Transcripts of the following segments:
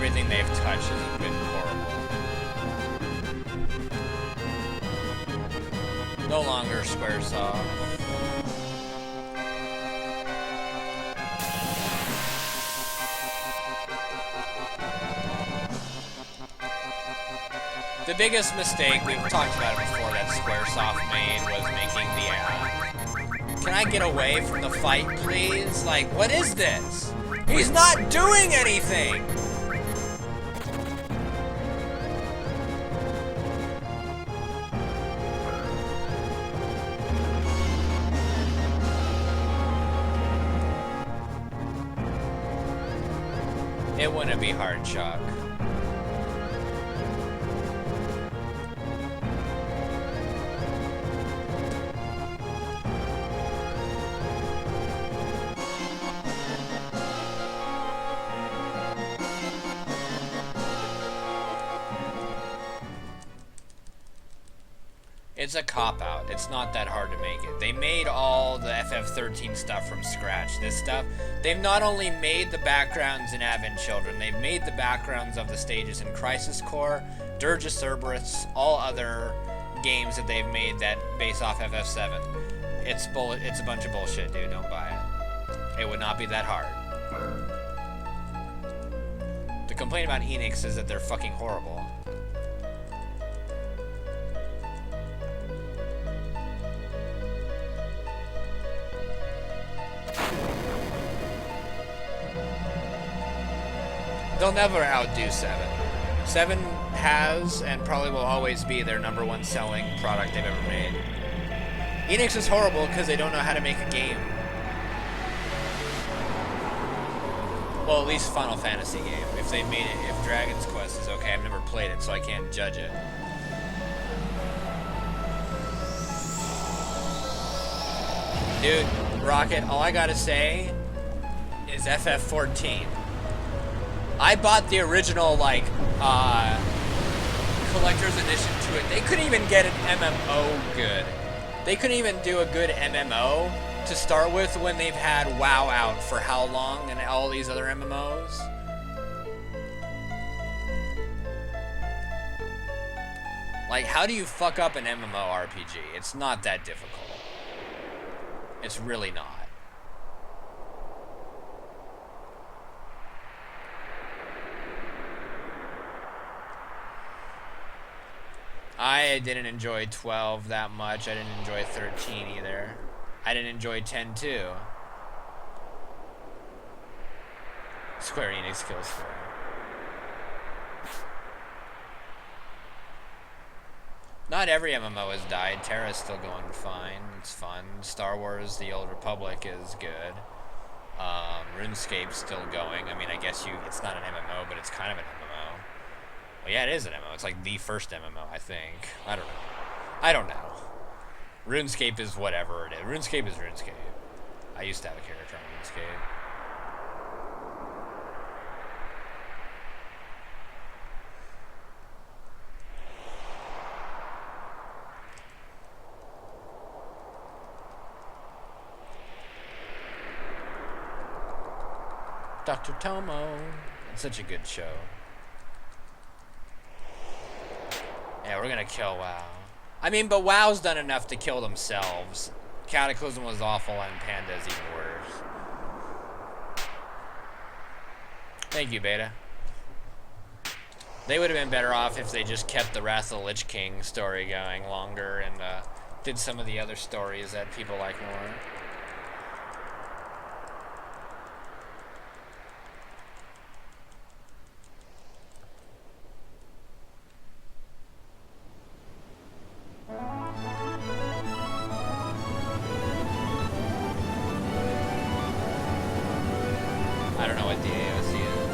Everything they've touched has been horrible. No longer Squaresoft. The biggest mistake, we've talked about it before, that Squaresoft made was making the can I get away from the fight, please? Like, what is this? He's not doing anything! It wouldn't be hard, Chuck. It's a cop-out. It's not that hard to make it. They made all the FF13 stuff from scratch. This stuff, they've not only made the backgrounds in Advent Children, they've made the backgrounds of the stages in Crisis Core, Dirge of Cerberus, all other games that they've made that base off FF7. It's a bunch of bullshit, dude. Don't buy it. It would not be that hard. The complaint about Enix is that they're fucking horrible. They'll never outdo 7. 7 has and probably will always be their #1 selling product they've ever made. Enix is horrible because they don't know how to make a game. Well, at least Final Fantasy game. If they made it, if Dragon's Quest is okay, I've never played it, so I can't judge it. Dude, Rocket, all I gotta say is FF14. I bought the original, like, collector's edition to it. They couldn't even get an MMO good. They couldn't even do a good MMO to start with when they've had WoW out for how long and all these other MMOs. Like, how do you fuck up an MMORPG? It's not that difficult. It's really not. I didn't enjoy 12 that much. I didn't enjoy 13 either. I didn't enjoy 10 too. Square Enix kills Square. Not every MMO has died. Terra's still going fine. It's fun. Star Wars: The Old Republic is good. RuneScape's still going. I mean, I guess it's not an MMO, but it's kind of an MMO. Well, yeah, it is an MMO. It's like the first MMO, I think. I don't know. I don't know. RuneScape is whatever it is. RuneScape is RuneScape. I used to have a character on RuneScape. Dr. Tomo. It's such a good show. Yeah, we're gonna kill WoW. I mean, but WoW's done enough to kill themselves. Cataclysm was awful and Panda's even worse. Thank you, Beta. They would have been better off if they just kept the Wrath of the Lich King story going longer and did some of the other stories that people like more. I don't know what the AOC is.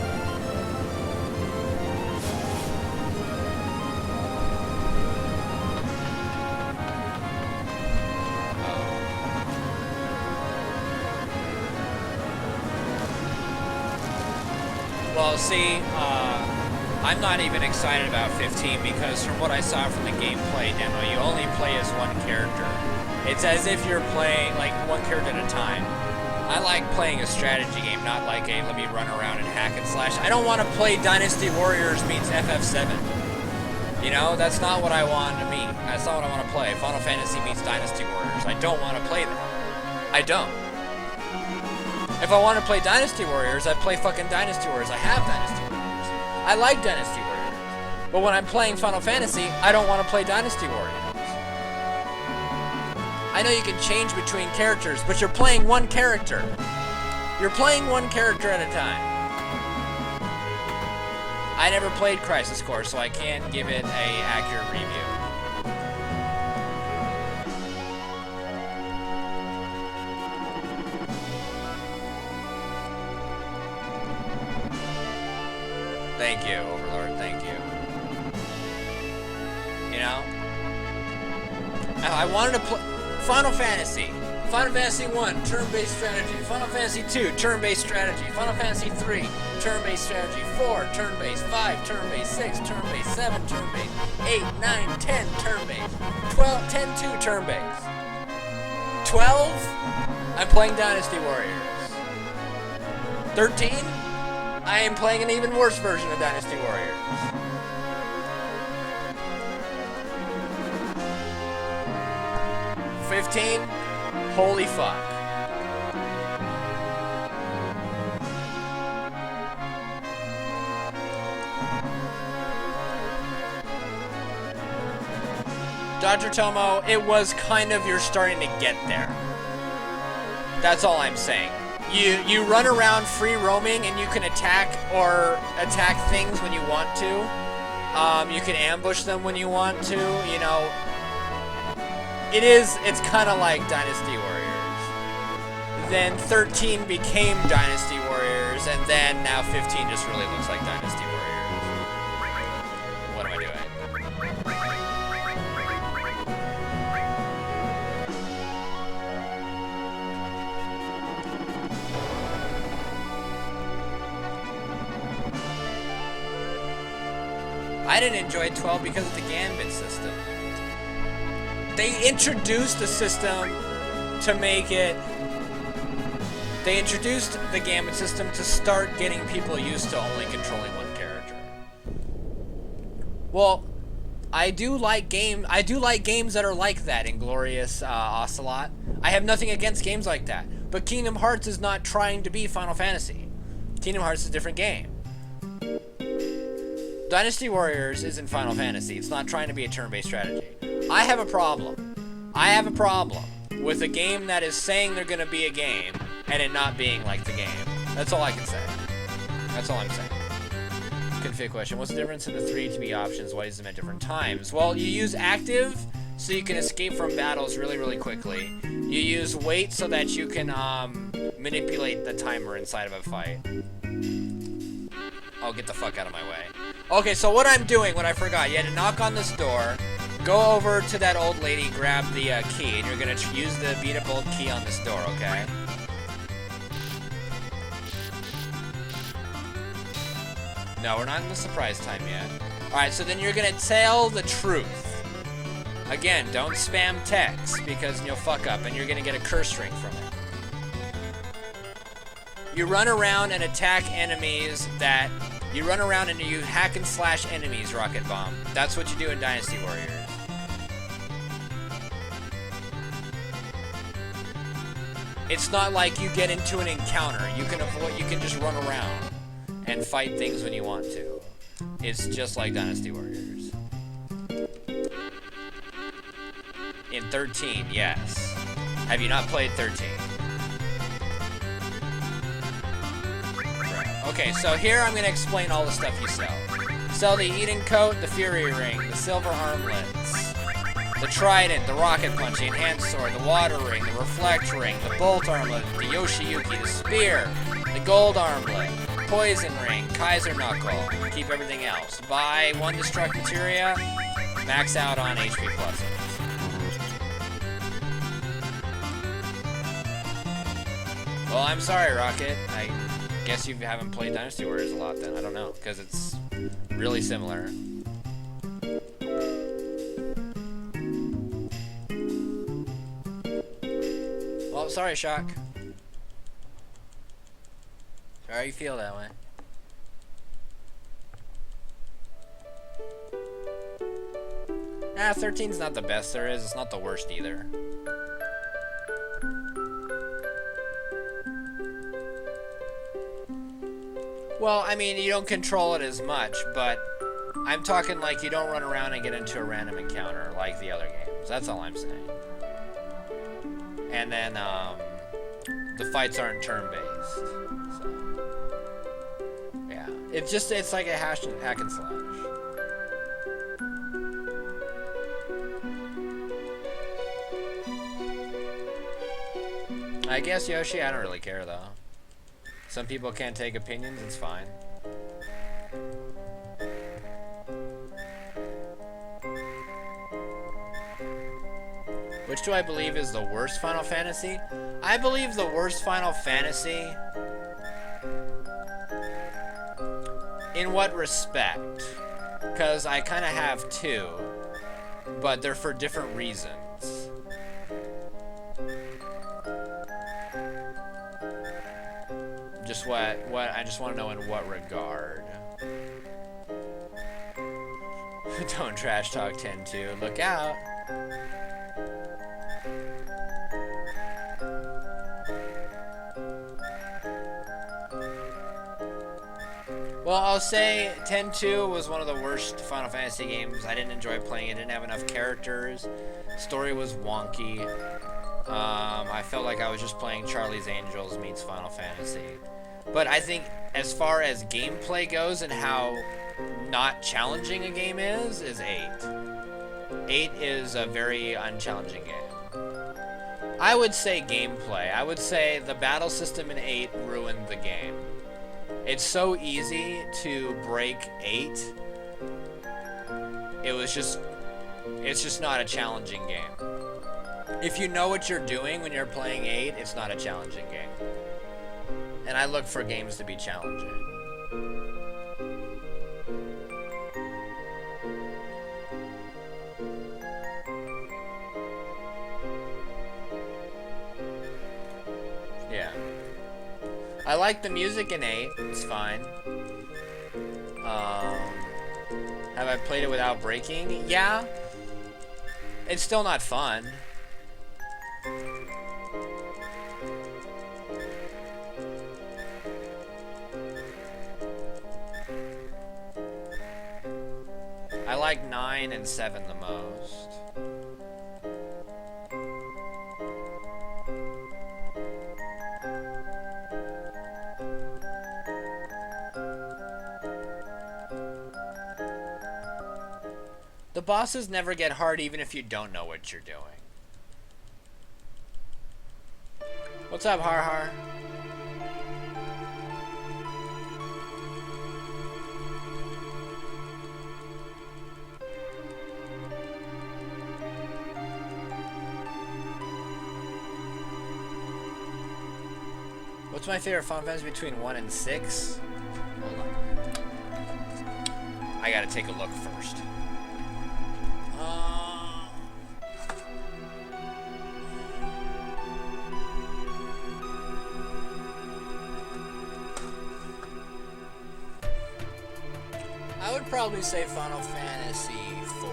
Well, see, I'm not even excited about 15 because from what I saw from the gameplay demo, you only play as one character. It's as if you're playing like one character at a time. I like playing a strategy game, not like a let me run around and hack and slash. I don't want to play Dynasty Warriors meets FF7. You know, that's not what I want to meet. That's not what I want to play. Final Fantasy meets Dynasty Warriors. I don't want to play that. I don't. If I want to play Dynasty Warriors, I play fucking Dynasty Warriors. I have Dynasty Warriors. I like Dynasty Warriors. But when I'm playing Final Fantasy, I don't want to play Dynasty Warriors. I know you can change between characters, but you're playing one character. You're playing one character at a time. I never played Crisis Core, so I can't give it a accurate review. Thank you, Overlord, thank you. You know? I wanted to play Final Fantasy. Final Fantasy 1, turn-based strategy. Final Fantasy 2, turn-based strategy. Final Fantasy 3, turn-based strategy. 4, turn-based. 5, turn-based. 6, turn-based. 7, turn-based. 8, 9, 10, turn-based. 12, 10, 2, turn-based. 12, I'm playing Dynasty Warriors. 13, I am playing an even worse version of Dynasty Warriors. 15, holy fuck. Dr. Tomo, it was kind of you're starting to get there. That's all I'm saying. You run around free roaming and you can attack things when you want to. You can ambush them when you want to, you know. It's kind of like Dynasty Warriors. Then 13 became Dynasty Warriors, and then now 15 just really looks like Dynasty Warriors. What am I doing? I didn't enjoy 12 because of the Gambit system. They introduced the system to make it... They introduced the Gambit system to start getting people used to only controlling one character. Well, I do like games that are like that, Inglorious Ocelot. I have nothing against games like that. But Kingdom Hearts is not trying to be Final Fantasy. Kingdom Hearts is a different game. Dynasty Warriors isn't Final Fantasy. It's not trying to be a turn-based strategy. I have a problem. I have a problem with a game that is saying they're going to be a game and it not being like the game. That's all I can say. That's all I'm saying. Config question. What's the difference in the 3 to be options? Why use them at different times? Well, you use active so you can escape from battles really, really quickly. You use wait so that you can manipulate the timer inside of a fight. Oh, get the fuck out of my way. Okay, so what I'm doing, what I forgot, you had to knock on this door, go over to that old lady, grab the key, and you're going to use the beat-up-old key on this door, okay? No, we're not in the surprise time yet. Alright, so then you're going to tell the truth. Again, don't spam text, because you'll fuck up, and you're going to get a curse ring from it. You run around and attack enemies that... You run around and you hack and slash enemies, Rocket Bomb. That's what you do in Dynasty Warriors. It's not like you get into an encounter. You can just run around and fight things when you want to. It's just like Dynasty Warriors. In 13, yes. Have you not played 13? Okay, so here I'm going to explain all the stuff you sell. Sell the Eden Coat, the Fury Ring, the Silver Armlets, the Trident, the Rocket Punch, the Enhanced Sword, the Water Ring, the Reflect Ring, the Bolt Armlet, the Yoshiyuki, the Spear, the Gold Armlet, Poison Ring, Kaiser Knuckle, keep everything else. Buy 1 Destruct Materia, max out on HP pluses. Well, I'm sorry, Rocket. I guess you haven't played Dynasty Warriors a lot then. I don't know, because it's really similar. Well, sorry, Shock. Sorry you feel that way. Nah, 13's not the best there is. It's not the worst either. Well, I mean, you don't control it as much, but I'm talking like you don't run around and get into a random encounter like the other games. That's all I'm saying. And then, the fights aren't turn-based. So, yeah. It's like a hack and slash. I guess, Yoshi, I don't really care, though. Some people can't take opinions, it's fine. Which do I believe is the worst Final Fantasy? I believe the worst Final Fantasy... In what respect? Because I kind of have two, but they're for different reasons. Just what I just want to know in what regard. Don't trash talk 10-2. Look out. Well, I'll say 10-2 was one of the worst Final Fantasy games. I didn't enjoy playing it. Didn't have enough characters. Story was wonky. I felt like I was just playing Charlie's Angels meets Final Fantasy. But I think as far as gameplay goes and how not challenging a game is 8. 8 is a very unchallenging game. I would say gameplay. I would say the battle system in 8 ruined the game. It's so easy to break 8. It's just not a challenging game. If you know what you're doing when you're playing 8, it's not a challenging game. And I look for games to be challenging. Yeah. I like the music in 8. It's fine. Have I played it without breaking? Yeah. It's still not fun. I like 9 and 7 the most. The bosses never get hard even if you don't know what you're doing. What's up, Har Har? What's my favorite Final Fantasy between 1 and 6? Hold on. I gotta take a look first. I would probably say Final Fantasy 4.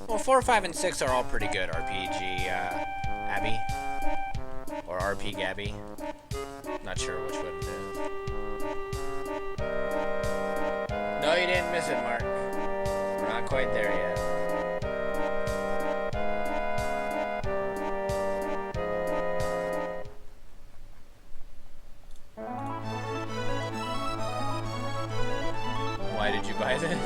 Well, 4, 5, and 6 are all pretty good RPG, Abby. Or RP Gabby. Not sure which one it is. No, you didn't miss it, Mark. We're not quite there yet. Why did you buy this?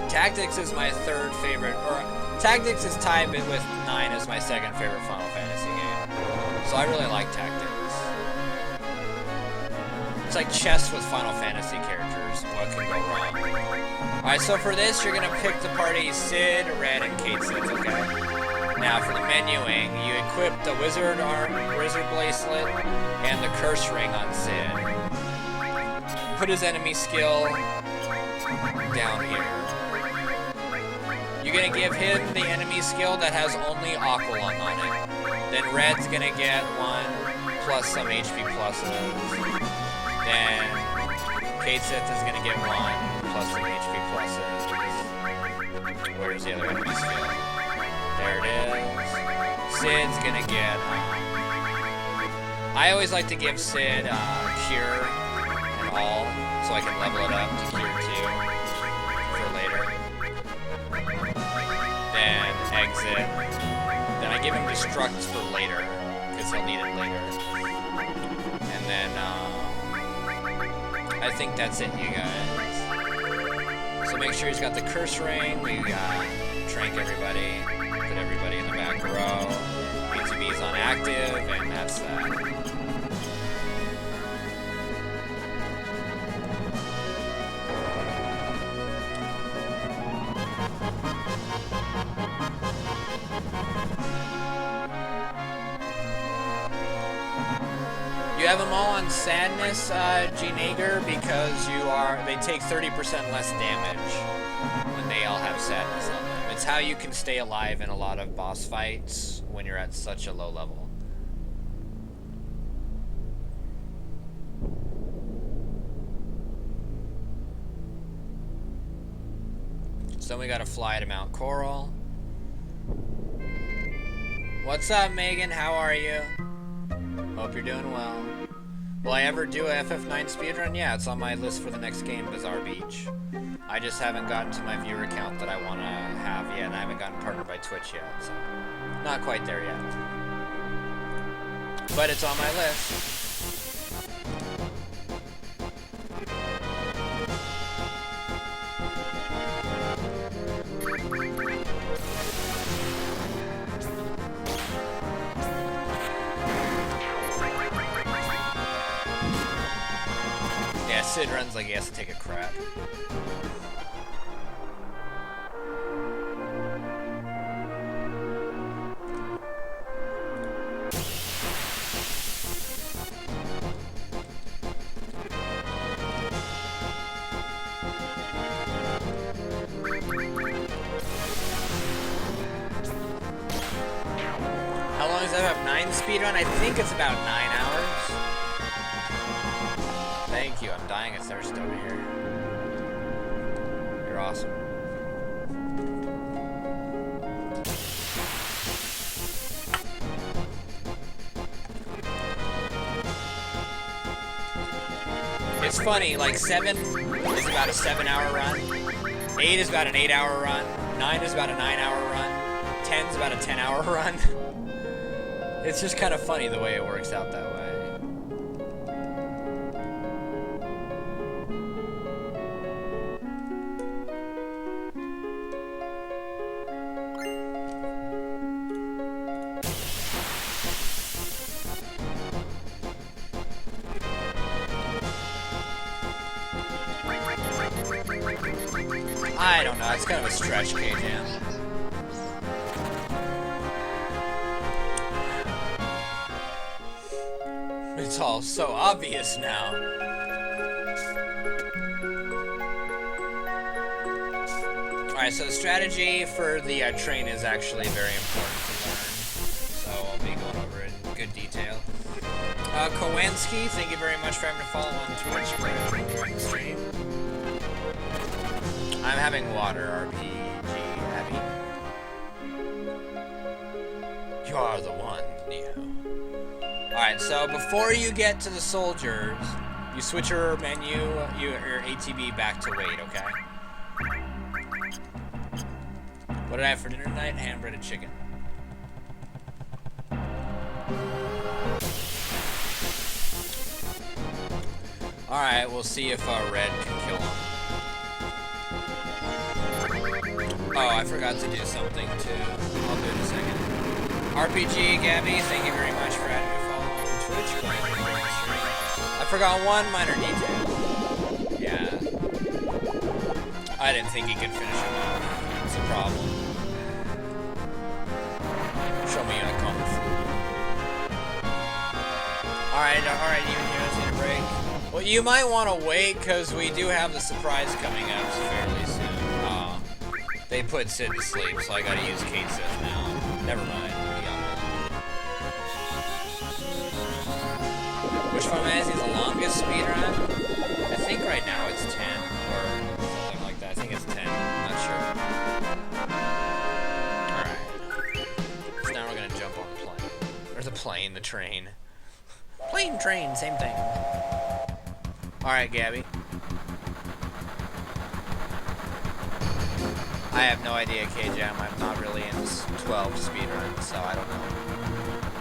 Tactics is my third favorite, or Tactics is tied with 9 as my second favorite Final Fantasy game. So I really like Tactics. It's like chess with Final Fantasy characters. What can go wrong? Alright, so for this, you're gonna pick the party Sid, Red, and Kate Sid, okay? Now, for the menuing, you equip the Wizard Bracelet and the Curse Ring on Sid. Put his enemy skill down here. You're gonna give him the enemy skill that has only Aqualung on it. Then Red's gonna get 1 plus some HP pluses. Then Kate Sith is gonna get 1 plus some HP pluses. Where's the other enemy skill? There it is. Sid's gonna get. I always like to give Sid Cure and all, so I can level it up to Cure 2 for later. Then exit. Then I give him Destructs for later, because he'll need it later. And then, I think that's it, you guys. So make sure he's got the Curse Ring. We got Trank everybody, put everybody in the back row. B2B is on active, and that's that. You have them all on Sadness, G. Nager, because they take 30% less damage when they all have Sadness on them. It's how you can stay alive in a lot of boss fights when you're at such a low level. So we gotta fly to Mount Coral. What's up, Megan? How are you? Hope you're doing well. Will I ever do a FF7 speedrun? Yeah, it's on my list for the next game, Bazaar Beach. I just haven't gotten to my viewer count that I want to have yet, and I haven't gotten partnered by Twitch yet, so not quite there yet. But it's on my list. Yeah, Sid runs like he has to take a crap. How long is FF9 speedrun? I think it's about 9 hours. Thank you, I'm dying of thirst over here. You're awesome. It's funny, like 7 is about a 7-hour run, 8 is about an 8-hour run, 9 is about a 9-hour run, 10 is about a 10-hour run. It's just kind of funny the way it works out that way. I don't know, it's kind of a stretch, K-Jam. It's all so obvious now. Alright, so the strategy for the train is actually very important to learn. So I'll be going over it in good detail. Kowalski, thank you very much for having to follow on Twitch for during the stream. I'm having water, RPG, Abby. You are the one, Neo. Alright, so before you get to the soldiers, you switch your menu, your ATB back to wait, okay? What did I have for dinner tonight? Hand-breaded chicken. Alright, we'll see if Red can kill him. Oh, I forgot to do something too. I'll do it in a second. RPG, Gabby, thank you very much for having me follow on Twitch. I forgot one minor detail. Yeah. I didn't think he could finish him off. That's the problem. Show me your comp. Alright, you guys need a break. Well, you might want to wait, because we do have the surprise coming up fairly soon. They put Sid to sleep, so I gotta use Kate Sith now. Never mind. Which Final Fantasy is the longest speedrun? I think right now it's 10, or something like that. I think it's 10. I'm not sure. Alright. So now we're gonna jump on the plane. Or the plane, the train. Plane, train, same thing. Alright, Gabby. I have no idea, K-Jam. I'm not really in 12 speedrun, so I don't know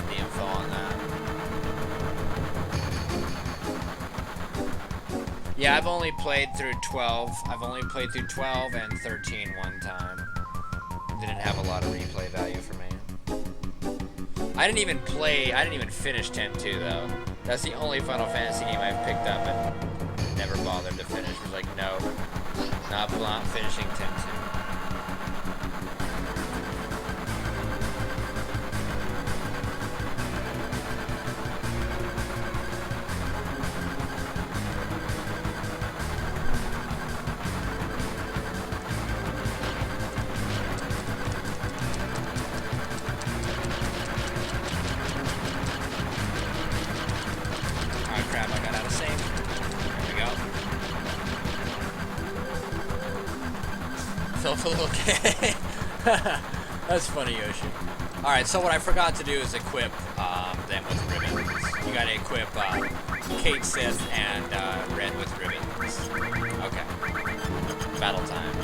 the info on that. Yeah, I've only played through 12. I've only played through 12 and 13 one time. Didn't have a lot of replay value for me. I didn't even finish 10-2 though. That's the only Final Fantasy game I've picked up and never bothered to finish. Was like, no, not finishing 10-2. Okay. That's funny, Yoshi. Alright, so what I forgot to do is equip them with ribbons. You gotta equip Kate Sith and Red with ribbons. Okay. Battle time.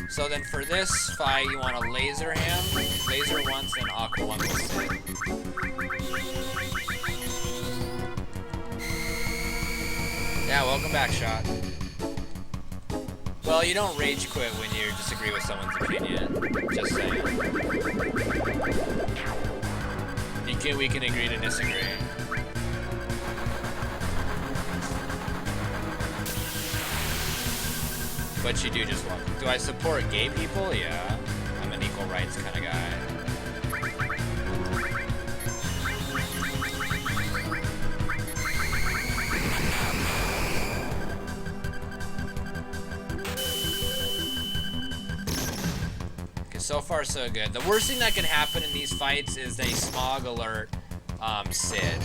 So then for this fight, you want to laser him, laser once, and aqua once with Sid. Yeah, welcome back, Shot. Well, you don't rage quit when you disagree with someone's opinion. Just saying. We can agree to disagree. But you do just walk. Do I support gay people? Yeah. I'm an equal rights kind of guy. So far, so good. The worst thing that can happen in these fights is they smog alert Sid,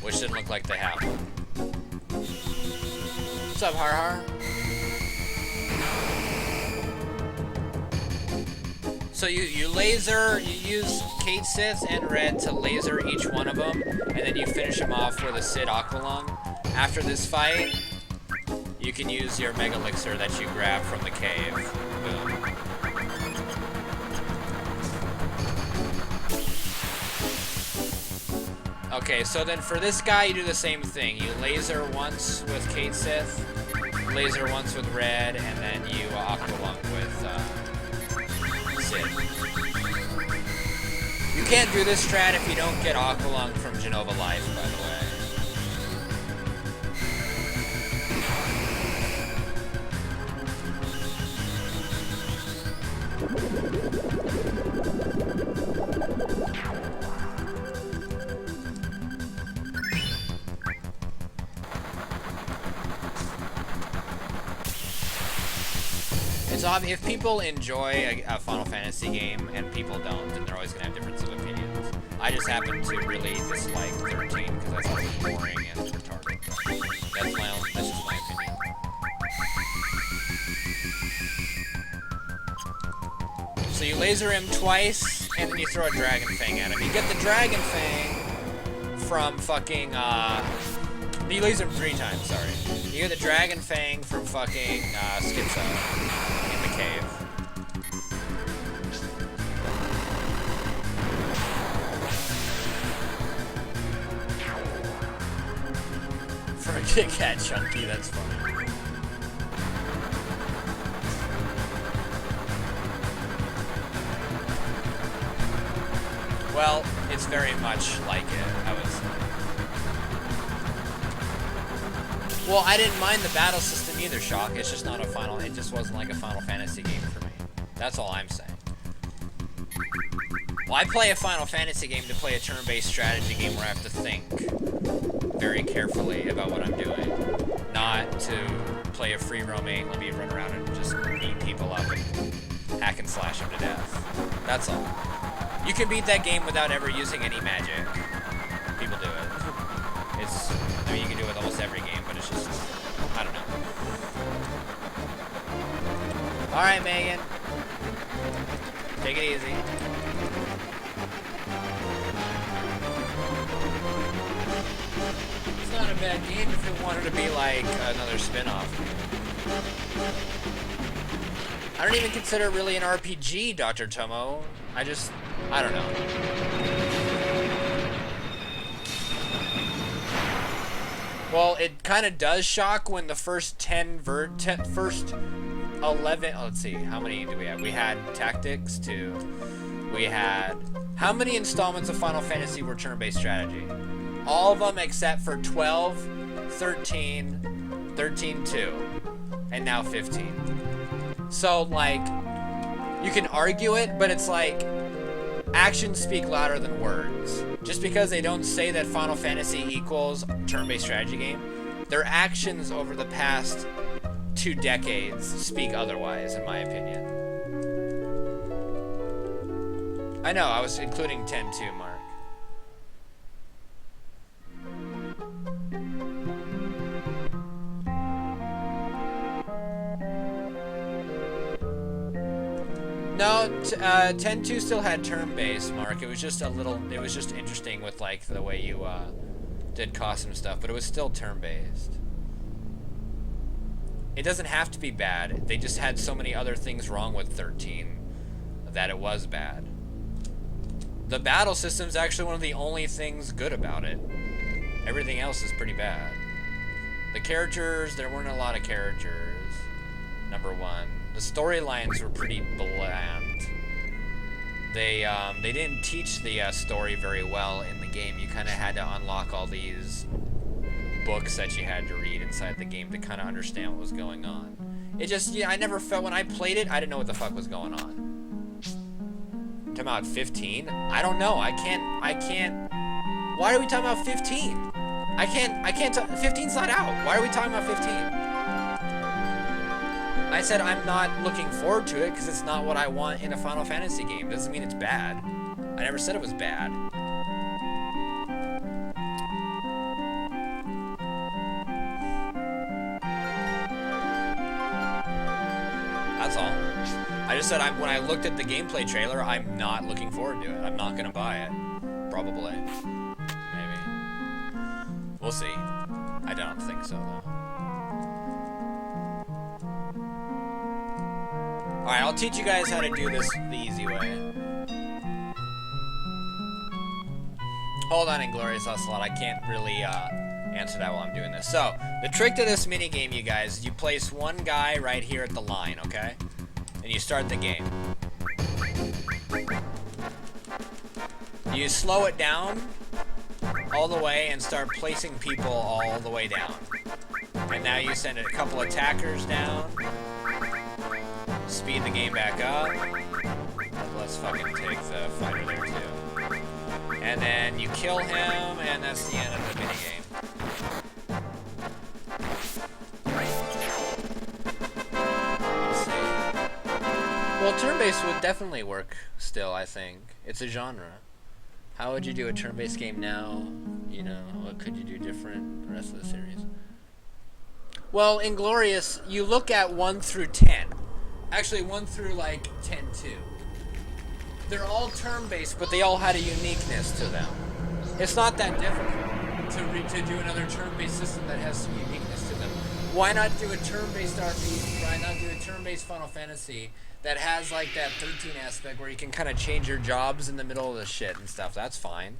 which didn't look like they have one. What's up, Har Har? So you use Kate Sith and Red to laser each one of them, and then you finish them off with a Sid Aqualung. After this fight, you can use your Mega Elixir that you grab from the cave. Boom. Okay, so then for this guy, you do the same thing. You laser once with Kate Sith, laser once with Red, and then you Aqualung with Sid. You can't do this strat if you don't get Aqualung from Genova Life, by the way. If people enjoy a Final Fantasy game and people don't, then they're always going to have difference of opinions. I just happen to really dislike 13 because I thought it was boring and retarded. That's just my opinion. So you laser him twice, and then you throw a Dragon Fang at him. You get the Dragon Fang from fucking, you laser him 3 times, sorry. You get the Dragon Fang from fucking, Schizo. Cave. For a Kit Kat Chunky, that's funny. Well, it's very much like it. Well, I didn't mind the battle system either, Shock. It's just not a Final... It just wasn't like a Final Fantasy game for me. That's all I'm saying. Well, I play a Final Fantasy game to play a turn-based strategy game where I have to think very carefully about what I'm doing. Not to play a free-roaming, let me run around and just beat people up and hack and slash them to death. That's all. You can beat that game without ever using any magic. People do it. I mean, you can do it with almost every game, but it's just, I don't know. Alright, Megan. Take it easy. It's not a bad game if it wanted to be like another spin-off. I don't even consider it really an RPG, Dr. Tomo. I don't know. Well, it kind of does shock when the first 11, let's see, how many do we have? We had Tactics 2. We had, how many installments of Final Fantasy were turn-based strategy? All of them except for 12, 13, 13-2, and now 15. So, like, you can argue it, but it's like, actions speak louder than words. Just because they don't say that Final Fantasy equals turn-based strategy game, their actions over the past 2 decades speak otherwise, in my opinion. I know, I was including 10-2, Mark. No, 10-2 still had turn-based, Mark. It was just interesting with, like, the way you, did custom stuff, but it was still turn-based. It doesn't have to be bad. They just had so many other things wrong with 13 that it was bad. The battle system's actually one of the only things good about it. Everything else is pretty bad. The characters, there weren't a lot of characters, number one. The storylines were pretty bland. They didn't teach the story very well in the game. You kind of had to unlock all these books that you had to read inside the game to kind of understand what was going on. It just, I never felt, when I played it, I didn't know what the fuck was going on. You're talking about 15? I don't know. I can't. Why are we talking about 15? I can't, 15's not out. Why are we talking about 15? I said I'm not looking forward to it because it's not what I want in a Final Fantasy game. Doesn't mean it's bad. I never said it was bad. That's all. I just said when I looked at the gameplay trailer, I'm not looking forward to it. I'm not gonna buy it. Probably. Maybe. We'll see. I don't think so though. Alright, I'll teach you guys how to do this the easy way. Hold on, Inglorious Ocelot. I can't really answer that while I'm doing this. So, the trick to this minigame, you guys, is you place one guy right here at the line, okay? And you start the game. You slow it down all the way and start placing people all the way down. And now you send a couple attackers down. Speed the game back up. Let's fucking take the fighter there too. And then you kill him, and that's the end of the minigame. Let's see. Well, turn-based would definitely work still, I think. It's a genre. How would you do a turn-based game now? You know, what could you do different the rest of the series? Well, Inglorious, you look at 1 through 10. Actually, 1 through, like, 10-2. They're all turn-based, but they all had a uniqueness to them. It's not that difficult to do another turn-based system that has some uniqueness to them. Why not do a turn-based RPG? Why not do a turn-based Final Fantasy that has, like, that 13 aspect where you can kind of change your jobs in the middle of the shit and stuff? That's fine.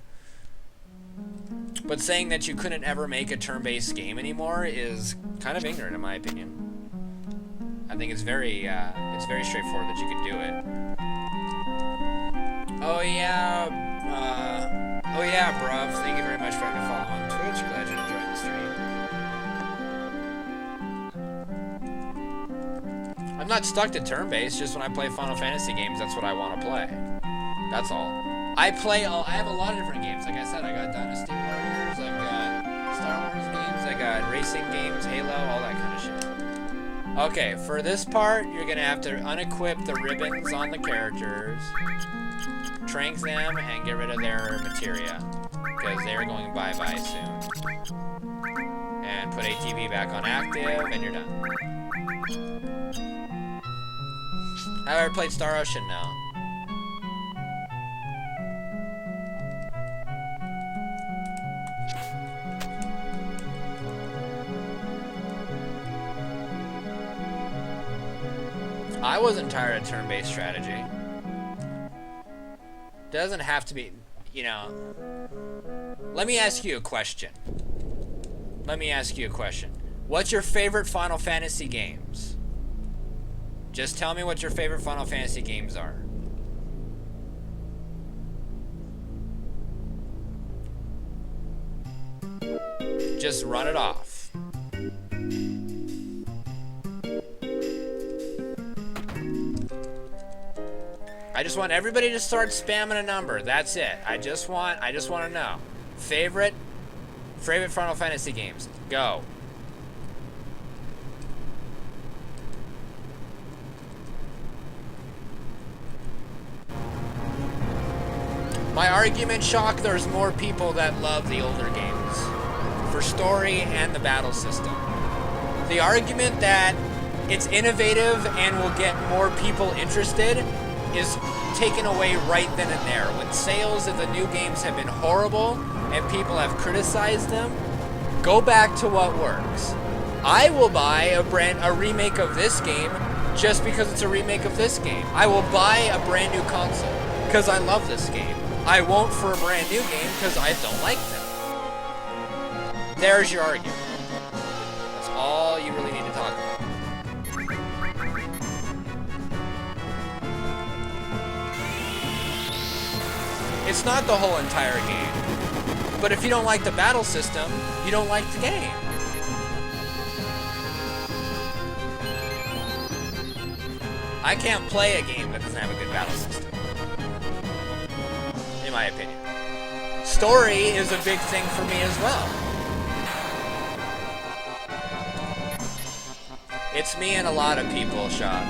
But saying that you couldn't ever make a turn-based game anymore is kind of ignorant, in my opinion. I think it's very straightforward that you could do it. Oh yeah, Oh yeah, bruv. Thank you very much for having to follow on Twitch. Glad you enjoyed the stream. I'm not stuck to turn-based. Just when I play Final Fantasy games, that's what I want to play. That's all. I have a lot of different games. Like I said, I got Dynasty Warriors, I've got Star Wars games, I got racing games, Halo, all that kind of shit. Okay, for this part, you're gonna have to unequip the ribbons on the characters, trank them, and get rid of their materia, because they're going bye-bye soon. And put ATV back on active, and you're done. I've ever played Star Ocean now. I wasn't tired of turn-based strategy. Doesn't have to be, you know. Let me ask you a question. What's your favorite Final Fantasy games? Just tell me what your favorite Final Fantasy games are. Just run it off. I just want everybody to start spamming a number. That's it. I just want to know. Favorite Final Fantasy games. Go. My argument, Shock, there's more people that love the older games for story and the battle system. The argument that it's innovative and will get more people interested is taken away right then and there. When sales of the new games have been horrible and people have criticized them, go back to what works. I will buy a remake of this game just because it's a remake of this game. I will buy a brand new console because I love this game. I won't for a brand new game because I don't like them. There's your argument. That's all you really need to talk about. It's not the whole entire game. But if you don't like the battle system, you don't like the game. I can't play a game that doesn't have a good battle system. In my opinion. Story is a big thing for me as well. It's me and a lot of people, Shock.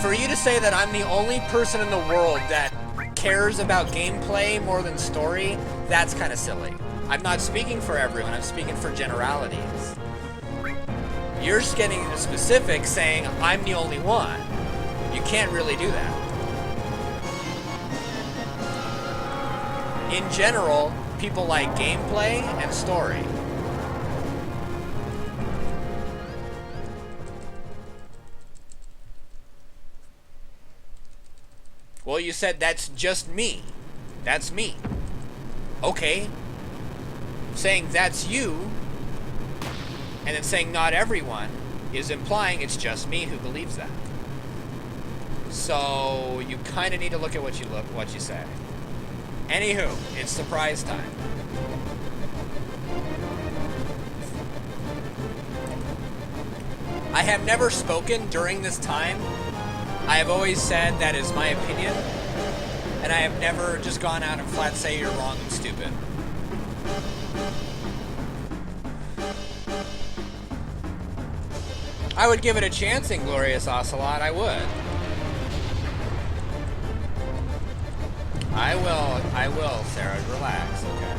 For you to say that I'm the only person in the world that cares about gameplay more than story, that's kind of silly. I'm not speaking for everyone, I'm speaking for generalities. You're just getting into specifics saying I'm the only one. You can't really do that. In general, people like gameplay and story. Well, you said that's just me. That's me. Okay. Saying that's you, and then saying not everyone, is implying it's just me who believes that. So, you kind of need to look at what you say. Anywho, it's surprise time. I have never spoken during this time. I have always said that is my opinion, and I have never just gone out and flat say you're wrong and stupid. I would give it a chance, Inglorious Ocelot, I would. I will, Sarah, relax, okay.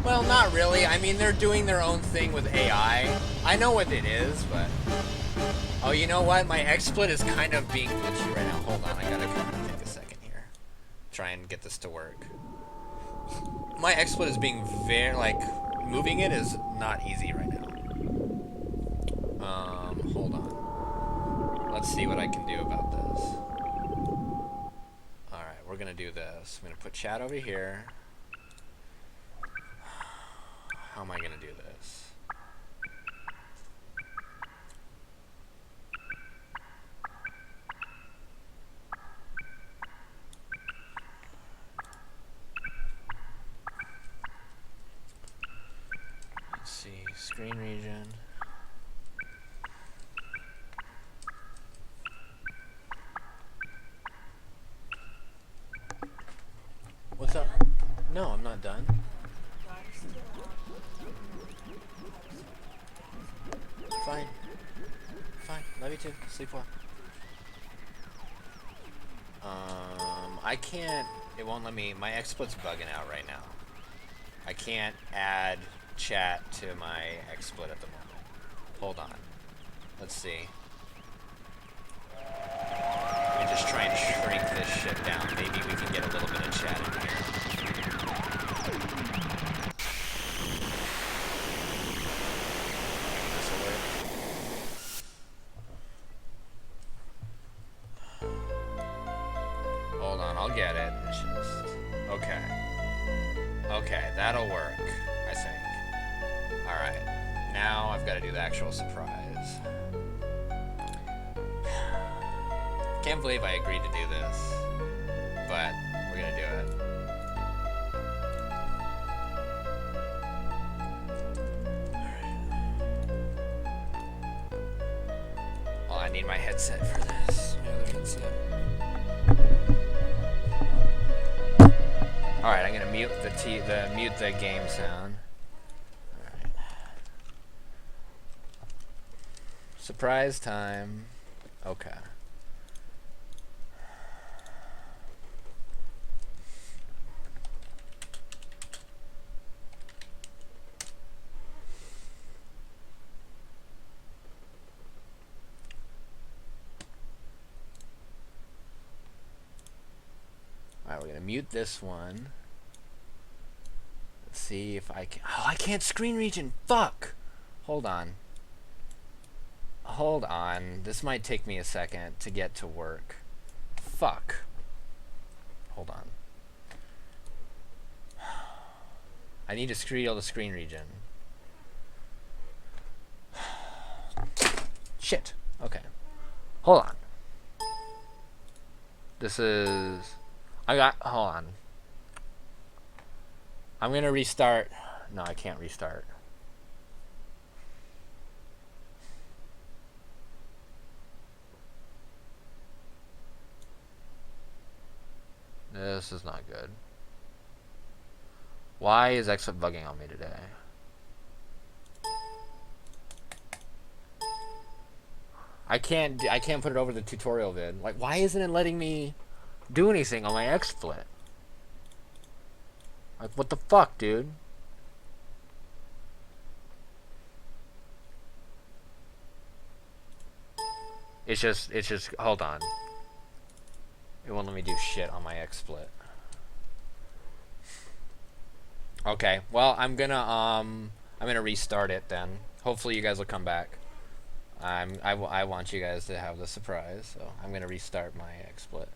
Well, not really. I mean, they're doing their own thing with AI. I know what it is, but... Oh, you know what? My XSplit is kind of being glitchy right now. Hold on, I gotta take a second here. Try and get this to work. My XSplit is being very, like... Moving it is not easy right now. Hold on. Let's see what I can do about this. Alright, we're gonna do this. I'm gonna put chat over here. How am I gonna do this? screen region. What's up? No, I'm not done. Fine. Fine. Love you too. Sleep well. I can't. It won't let me. My XSplit's bugging out right now. I can't add chat to my XSplit at the moment. Hold on. Let's see. Let me just try and shrink this shit down. Maybe we can get a little bit of chat in here. This'll work. Hold on, I'll get it. It's just... Okay. Okay, that'll work, I think. Alright. Now I've got to do the actual surprise. Can't believe I agreed to do this. But we're gonna do it. Alright. Well, I need my headset for this. My other headset. Alright, I'm gonna mute the game sound. Alright. Surprise time. Okay. Alright, we're gonna mute this one. Let's see if I can. Oh, I can't screen region. Fuck! Hold on. Hold on. This might take me a second to get to work. Fuck. Hold on. I need to screen the screen region. Shit. Okay. Hold on. This is... hold on. I'm gonna restart. No, I can't restart. This is not good. Why is XSplit bugging on me today? I can't put it over the tutorial vid. Like, why isn't it letting me do anything on my XSplit? Like, what the fuck, dude? It's just, hold on. It won't let me do shit on my XSplit. Okay, well, I'm gonna restart it then. Hopefully you guys will come back. I want you guys to have the surprise, so I'm gonna restart my XSplit.